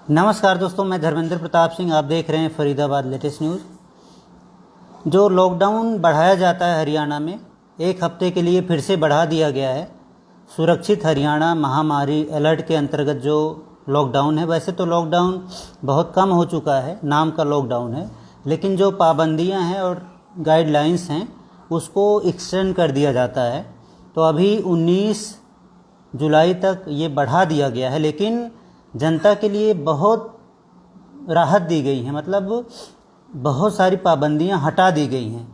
नमस्कार दोस्तों, मैं धर्मेंद्र प्रताप सिंह। आप देख रहे हैं फरीदाबाद लेटेस्ट न्यूज़। जो लॉकडाउन बढ़ाया जाता है हरियाणा में, एक हफ्ते के लिए फिर से बढ़ा दिया गया है। सुरक्षित हरियाणा महामारी अलर्ट के अंतर्गत जो लॉकडाउन है, वैसे तो लॉकडाउन बहुत कम हो चुका है, नाम का लॉकडाउन है, लेकिन जो पाबंदियां हैं और गाइडलाइंस हैं उसको एक्सटेंड कर दिया जाता है। तो अभी 19 जुलाई तक ये बढ़ा दिया गया है, लेकिन जनता के लिए बहुत राहत दी गई है, मतलब बहुत सारी पाबंदियां हटा दी गई हैं।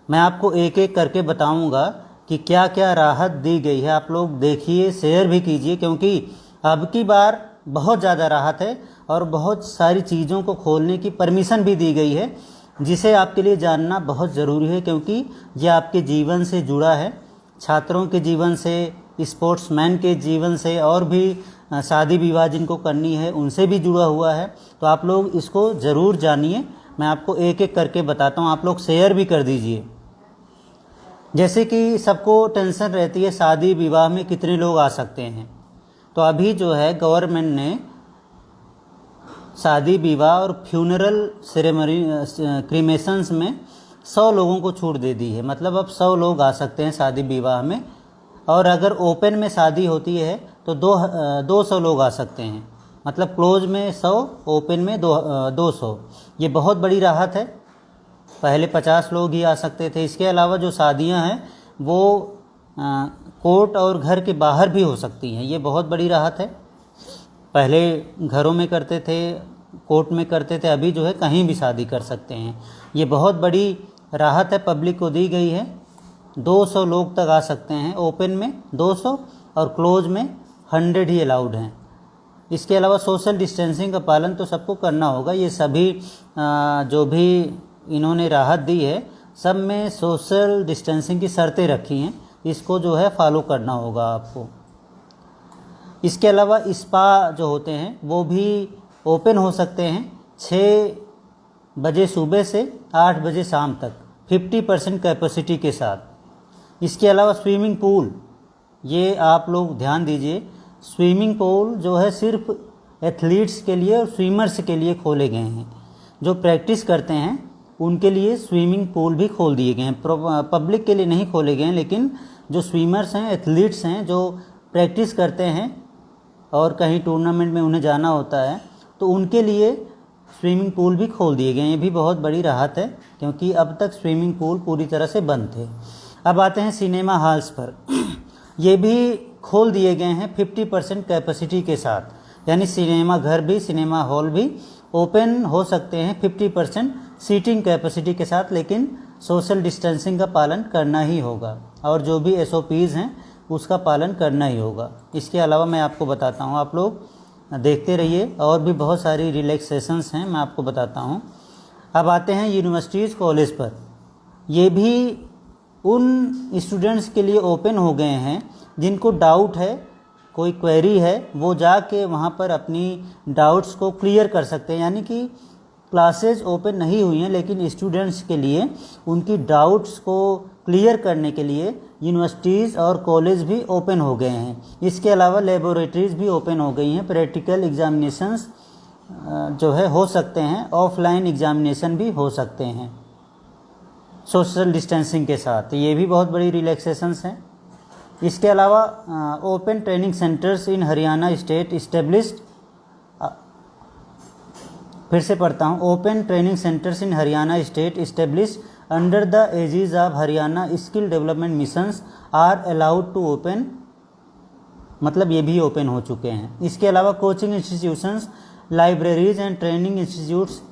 मैं आपको एक एक करके बताऊंगा कि क्या क्या राहत दी गई है। आप लोग देखिए, शेयर भी कीजिए, क्योंकि अब की बार बहुत ज़्यादा राहत है और बहुत सारी चीज़ों को खोलने की परमिशन भी दी गई है, जिसे आपके लिए जानना बहुत ज़रूरी है, क्योंकि यह आपके जीवन से जुड़ा है, छात्रों के जीवन से, स्पोर्ट्समैन के जीवन से, और भी शादी विवाह जिनको करनी है उनसे भी जुड़ा हुआ है। तो आप लोग इसको ज़रूर जानिए। मैं आपको एक एक करके बताता हूँ, आप लोग शेयर भी कर दीजिए। जैसे कि सबको टेंशन रहती है शादी विवाह में कितने लोग आ सकते हैं, तो अभी जो है गवर्नमेंट ने शादी विवाह और फ्यूनरल सेरेमनी क्रीमेशंस में 100 लोगों को छूट दे दी है। मतलब अब 100 लोग आ सकते हैं शादी विवाह में, और अगर ओपन में शादी होती है तो 200 लोग आ सकते हैं। मतलब क्लोज में 100, ओपन में 200। ये बहुत बड़ी राहत है। पहले 50 लोग ही आ सकते थे। इसके अलावा जो शादियां हैं वो कोर्ट और घर के बाहर भी हो सकती हैं। ये बहुत बड़ी राहत है। पहले घरों में करते थे, कोर्ट में करते थे, अभी जो है कहीं भी शादी कर सकते हैं। ये बहुत बड़ी राहत है, पब्लिक को दी गई है। 200 लोग तक आ सकते हैं, ओपन में 200 और क्लोज में 100 ही अलाउड हैं। इसके अलावा सोशल डिस्टेंसिंग का पालन तो सबको करना होगा। ये सभी जो भी इन्होंने राहत दी है, सब में सोशल डिस्टेंसिंग की शर्तें रखी हैं, इसको जो है फॉलो करना होगा आपको। इसके अलावा स्पा जो होते हैं वो भी ओपन हो सकते हैं 6 बजे सुबह से 8 बजे शाम तक, 50% कैपेसिटी के साथ। इसके अलावा स्विमिंग पूल, ये आप लोग ध्यान दीजिए, स्विमिंग पूल जो है सिर्फ एथलीट्स के लिए और स्विमर्स के लिए खोले गए हैं। जो प्रैक्टिस करते हैं उनके लिए स्विमिंग पूल भी खोल दिए गए हैं। पब्लिक के लिए नहीं खोले गए हैं, लेकिन जो स्विमर्स हैं, एथलीट्स हैं, जो प्रैक्टिस करते हैं और कहीं टूर्नामेंट में उन्हें जाना होता है, तो उनके लिए स्विमिंग पूल भी खोल दिए गए हैं। ये भी बहुत बड़ी राहत है, क्योंकि अब तक स्विमिंग पूल पूरी तरह से बंद थे। अब आते हैं सिनेमा हॉल्स पर। ये भी खोल दिए गए हैं 50% कैपेसिटी के साथ, यानी सिनेमा घर भी, सिनेमा हॉल भी ओपन हो सकते हैं 50% सीटिंग कैपेसिटी के साथ, लेकिन सोशल डिस्टेंसिंग का पालन करना ही होगा और जो भी SOPs हैं उसका पालन करना ही होगा। इसके अलावा मैं आपको बताता हूँ, आप लोग देखते रहिए, और भी बहुत सारी रिलैक्सेशंस हैं, मैं आपको बताता हूँ। अब आते हैं यूनिवर्सिटीज़ कॉलेज पर। ये भी उन स्टूडेंट्स के लिए ओपन हो गए हैं जिनको डाउट है, कोई क्वेरी है, वो जाके वहाँ पर अपनी डाउट्स को क्लियर कर सकते हैं। यानी कि क्लासेज ओपन नहीं हुई हैं, लेकिन स्टूडेंट्स के लिए उनकी डाउट्स को क्लियर करने के लिए यूनिवर्सिटीज़ और कॉलेज भी ओपन हो गए हैं। इसके अलावा लेबोरेटरीज़ भी ओपन हो गई हैं। प्रैक्टिकल एग्जामिनेशंस जो है हो सकते हैं, ऑफलाइन एग्जामिनेशन भी हो सकते हैं सोशल डिस्टेंसिंग के साथ। ये भी बहुत बड़ी रिलैक्सेशंस हैं। इसके अलावा open training centres in Haryana state established, फिर से पढ़ता हूँ, open training centres in Haryana state established under the aegis of Haryana skill development missions are allowed to open, मतलब ये भी ओपन हो चुके हैं। इसके अलावा coaching institutions, libraries and training institutes,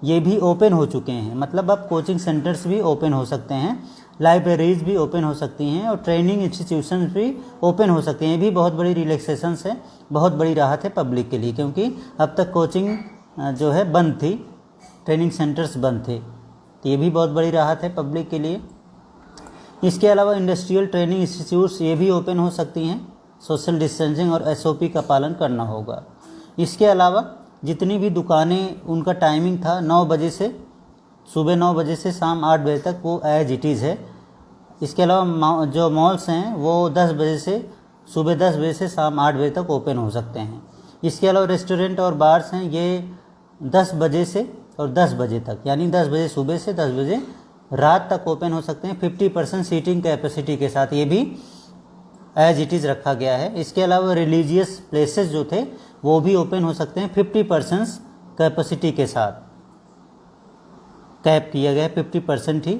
ये भी ओपन हो चुके हैं। मतलब अब कोचिंग सेंटर्स भी ओपन हो सकते हैं, लाइब्रेरीज भी ओपन हो सकती हैं और ट्रेनिंग इंस्टीट्यूशंस भी ओपन हो सकते हैं। ये भी बहुत बड़ी रिलैक्सेशंस है, बहुत बड़ी राहत है पब्लिक के लिए, क्योंकि अब तक कोचिंग जो है बंद थी, ट्रेनिंग सेंटर्स बंद थे। तो ये भी बहुत बड़ी राहत है पब्लिक के लिए। इसके अलावा इंडस्ट्रियल ट्रेनिंग इंस्टीट्यूट्स ये भी ओपन हो सकती हैं। सोशल डिस्टेंसिंग और SOP का पालन करना होगा। इसके अलावा जितनी भी दुकानें, उनका टाइमिंग था 9 बजे से, सुबह 9 बजे से शाम 8 बजे तक, वो एज इट इज़ है। इसके अलावा जो मॉल्स हैं वो 10 बजे से, सुबह 10 बजे से शाम 8 बजे तक ओपन हो सकते हैं। इसके अलावा रेस्टोरेंट और बार्स हैं, ये 10 बजे से और 10 बजे तक, यानी 10 बजे सुबह से 10 बजे रात तक ओपन हो सकते हैं 50% सीटिंग कैपेसिटी के साथ। ये भी एज इट इज़ रखा गया है। इसके अलावा रिलीजियस प्लेसेस जो थे वो भी ओपन हो सकते हैं 50% कैपेसिटी के साथ। कैप किया गया है 50% ही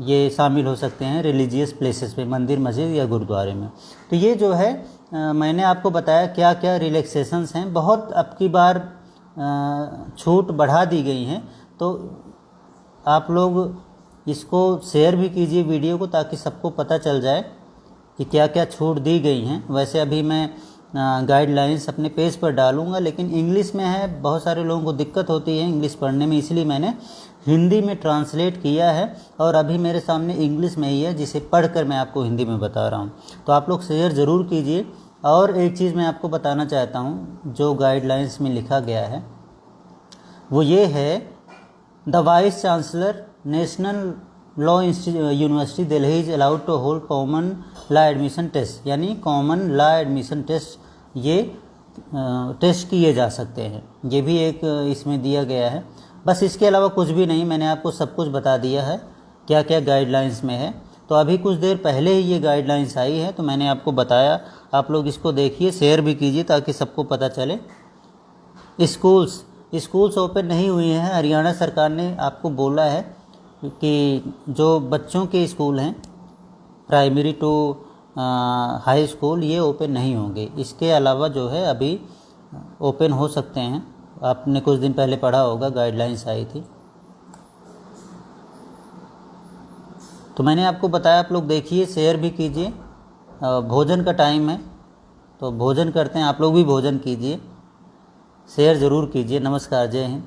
ये शामिल हो सकते हैं रिलीजियस प्लेसेस पे, मंदिर, मस्जिद या गुरुद्वारे में। तो ये जो है मैंने आपको बताया क्या क्या रिलैक्सेशंस हैं। बहुत अब की बार छूट बढ़ा दी गई हैं, तो आप लोग इसको शेयर भी कीजिए वीडियो को, ताकि सबको पता चल जाए कि क्या क्या छूट दी गई हैं। वैसे अभी मैं गाइडलाइंस अपने पेज पर डालूंगा, लेकिन इंग्लिश में है, बहुत सारे लोगों को दिक्कत होती है इंग्लिश पढ़ने में, इसलिए मैंने हिंदी में ट्रांसलेट किया है और अभी मेरे सामने इंग्लिश में ही है, जिसे पढ़कर मैं आपको हिंदी में बता रहा हूँ। तो आप लोग शेयर ज़रूर कीजिए। और एक चीज़ मैं आपको बताना चाहता हूँ, जो गाइडलाइंस में लिखा गया है वो ये है, the vice chancellor national law university Delhi is allowed to hold common law admission test, यानी कॉमन लॉ एडमिशन टेस्ट, ये टेस्ट किए जा सकते हैं। ये भी एक इसमें दिया गया है। बस इसके अलावा कुछ भी नहीं, मैंने आपको सब कुछ बता दिया है क्या क्या गाइडलाइंस में है। तो अभी कुछ देर पहले ही ये गाइडलाइंस आई है, तो मैंने आपको बताया। आप लोग इसको देखिए, शेयर भी कीजिए ताकि सबको पता चले। स्कूल्स ओपन नहीं हुए हैं। हरियाणा सरकार ने आपको बोला है कि जो बच्चों के स्कूल हैं प्राइमरी टू हाई स्कूल, ये ओपन नहीं होंगे। इसके अलावा जो है अभी ओपन हो सकते हैं। आपने कुछ दिन पहले पढ़ा होगा, गाइडलाइंस आई थी, तो मैंने आपको बताया। आप लोग देखिए, शेयर भी कीजिए। भोजन का टाइम है तो भोजन करते हैं, आप लोग भी भोजन कीजिए, शेयर ज़रूर कीजिए। नमस्कार, जय हिंद।